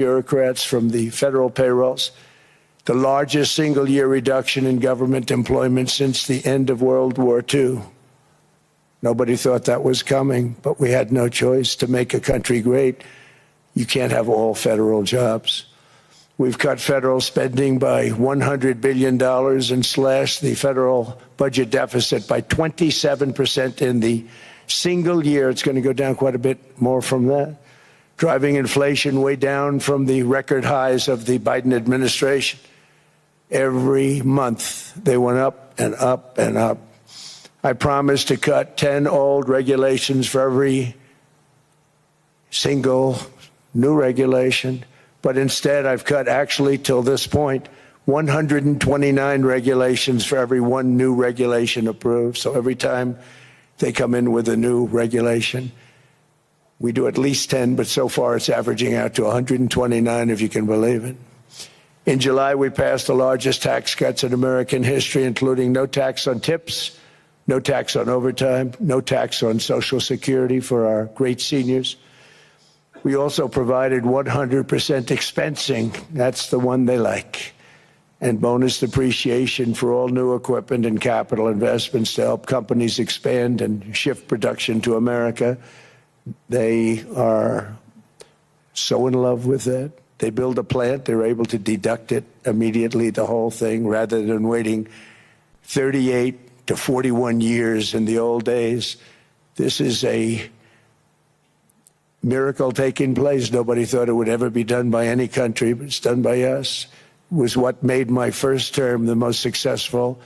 bureaucrats from the federal payrolls, the largest single-year reduction in government employment since the end of World War II. Nobody thought that was coming, but we had no choice. To make a country great, you can't have all federal jobs. We've cut federal spending by $100 billion and slashed the federal budget deficit by 27% in the single year. It's going to go down quite a bit more from that, driving inflation way down from the record highs of the Biden administration. Every month, they went up and up and up. I promised to cut 10 old regulations for every single new regulation, but instead I've cut, actually till this point, 129 regulations for every one new regulation approved. So every time they come in with a new regulation, we do at least 10, but so far it's averaging out to 129, if you can believe it. In July, we passed the largest tax cuts in American history, including no tax on tips, no tax on overtime, no tax on Social Security for our great seniors. We also provided 100% expensing, that's the one they like, and bonus depreciation for all new equipment and capital investments to help companies expand and shift production to America. They are so in love with that. They build a plant, they're able to deduct it immediately, the whole thing, rather than waiting 38 to 41 years in the old days. This is a miracle taking place. Nobody thought it would ever be done by any country, but it's done by us. It was what made my first term the most successful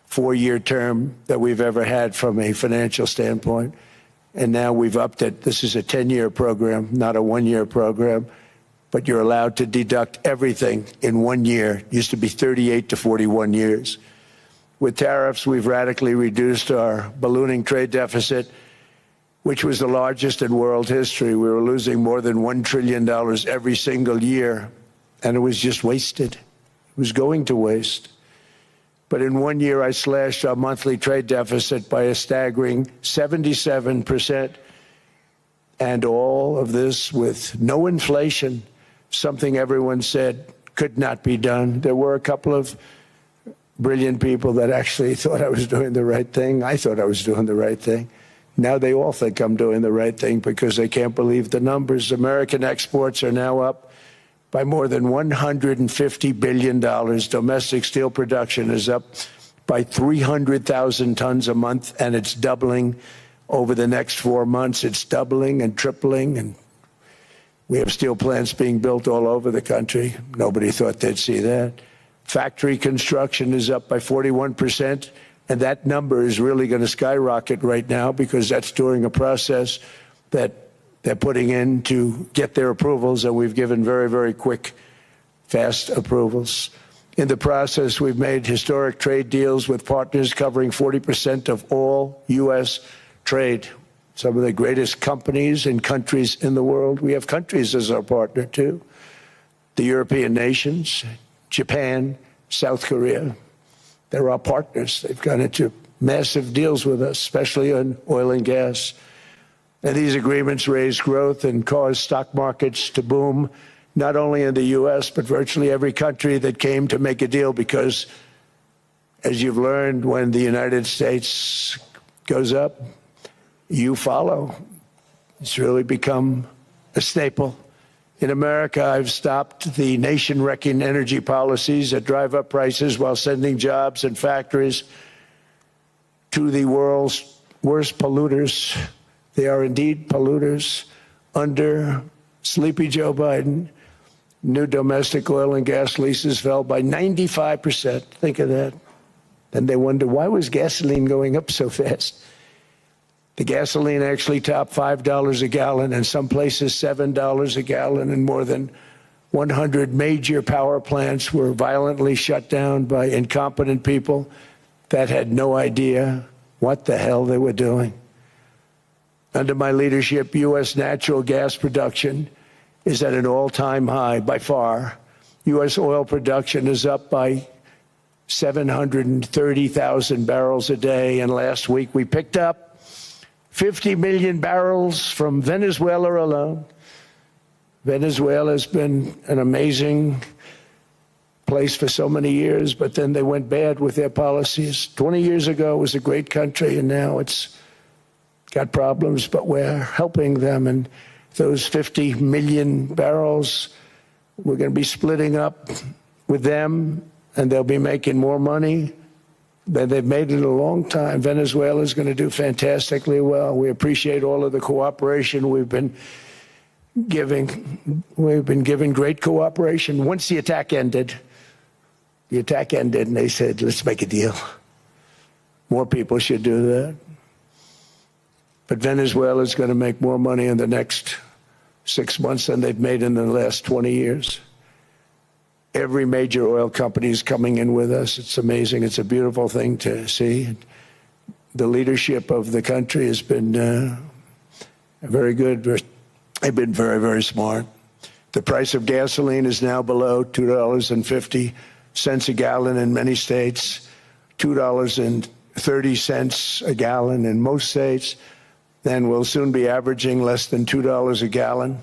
four-year term that we've ever had from a financial standpoint. And now we've upped it. This is a 10-year program, not a one-year program. But you're allowed to deduct everything in 1 year. It used to be 38 to 41 years. With tariffs, we've radically reduced our ballooning trade deficit, which was the largest in world history. We were losing more than $1 trillion every single year, and it was just wasted. It was going to waste. But in 1 year, I slashed our monthly trade deficit by a staggering 77%, and all of this with no inflation, something everyone said could not be done. There were a couple of brilliant people that actually thought I was doing the right thing. I thought I was doing the right thing. Now they all think I'm doing the right thing because they can't believe the numbers. American exports are now up by more than $150 billion. Domestic steel production is up by 300,000 tons a month, and it's doubling over the next 4 months. It's doubling and tripling, and we have steel plants being built all over the country. Nobody thought they'd see that. Factory construction is up by 41%, and that number is really going to skyrocket right now because that's during a process that they're putting in to get their approvals, and we've given very, very quick, fast approvals. In the process, we've made historic trade deals with partners covering 40% of all U.S. trade. Some of the greatest companies and countries in the world. We have countries as our partner, too. The European nations, Japan, South Korea. They're our partners. They've gone into massive deals with us, especially on oil and gas. And these agreements raise growth and cause stock markets to boom, not only in the U.S., but virtually every country that came to make a deal, because, as you've learned, when the United States goes up, you follow. It's really become a staple. In America, I've stopped the nation-wrecking energy policies that drive up prices while sending jobs and factories to the world's worst polluters. They are indeed polluters. Under Sleepy Joe Biden, new domestic oil and gas leases fell by 95%. Think of that. Then they wonder, why was gasoline going up so fast? The gasoline actually topped $5 a gallon, and some places $7 a gallon, and more than 100 major power plants were violently shut down by incompetent people that had no idea what the hell they were doing. Under my leadership, U.S. natural gas production is at an all-time high by far. U.S. oil production is up by 730,000 barrels a day, and last week we picked up 50 million barrels from Venezuela alone. Venezuela has been an amazing place for so many years, but then they went bad with their policies. 20 years ago, it was a great country, and now it's got problems, but we're helping them. And those 50 million barrels, we're going to be splitting up with them, and they'll be making more money than they've made in a long time. Venezuela is going to do fantastically well. We appreciate all of the cooperation we've been giving. We've been giving great cooperation. Once the attack ended, and they said, let's make a deal. More people should do that. But Venezuela is going to make more money in the next 6 months than they've made in the last 20 years. Every major oil company is coming in with us. It's amazing. It's a beautiful thing to see. The leadership of the country has been very good. They've been very, very smart. The price of gasoline is now below $2.50 a gallon in many states, $2.30 a gallon in most states. Then we'll soon be averaging less than $2 a gallon.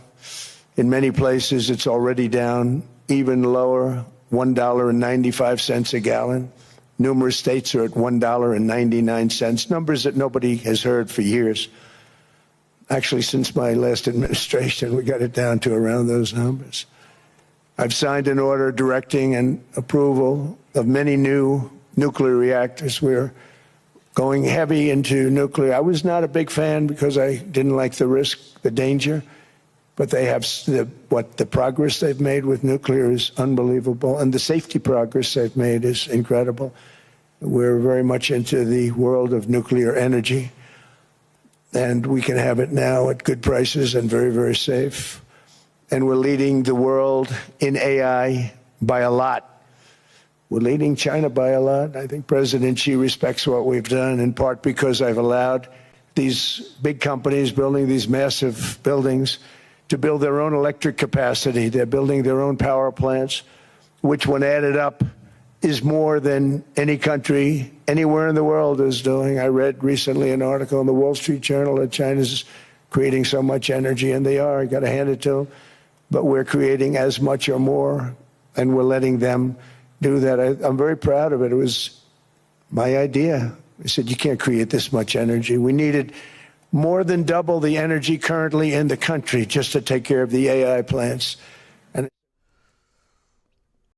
In many places, it's already down even lower, $1.95 a gallon. Numerous states are at $1.99, numbers that nobody has heard for years. Actually, since my last administration, we got it down to around those numbers. I've signed an order directing and approval of many new nuclear reactors. We're going heavy into nuclear. I was not a big fan because I didn't like the risk, the danger, but they have the progress they've made with nuclear is unbelievable, and the safety progress they've made is incredible. We're very much into the world of nuclear energy, and we can have it now at good prices and very, very safe. And we're leading the world in AI by a lot. We're leading China by a lot. I think President Xi respects what we've done, in part because I've allowed these big companies building these massive buildings to build their own electric capacity. They're building their own power plants, which when added up is more than any country anywhere in the world is doing. I read recently an article in the Wall Street Journal that China's creating so much energy, and they are. I got to hand it to them. But we're creating as much or more, and we're letting them do that. I'm very proud of it. It was my idea. I said, you can't create this much energy. We needed more than double the energy currently in the country just to take care of the AI plants.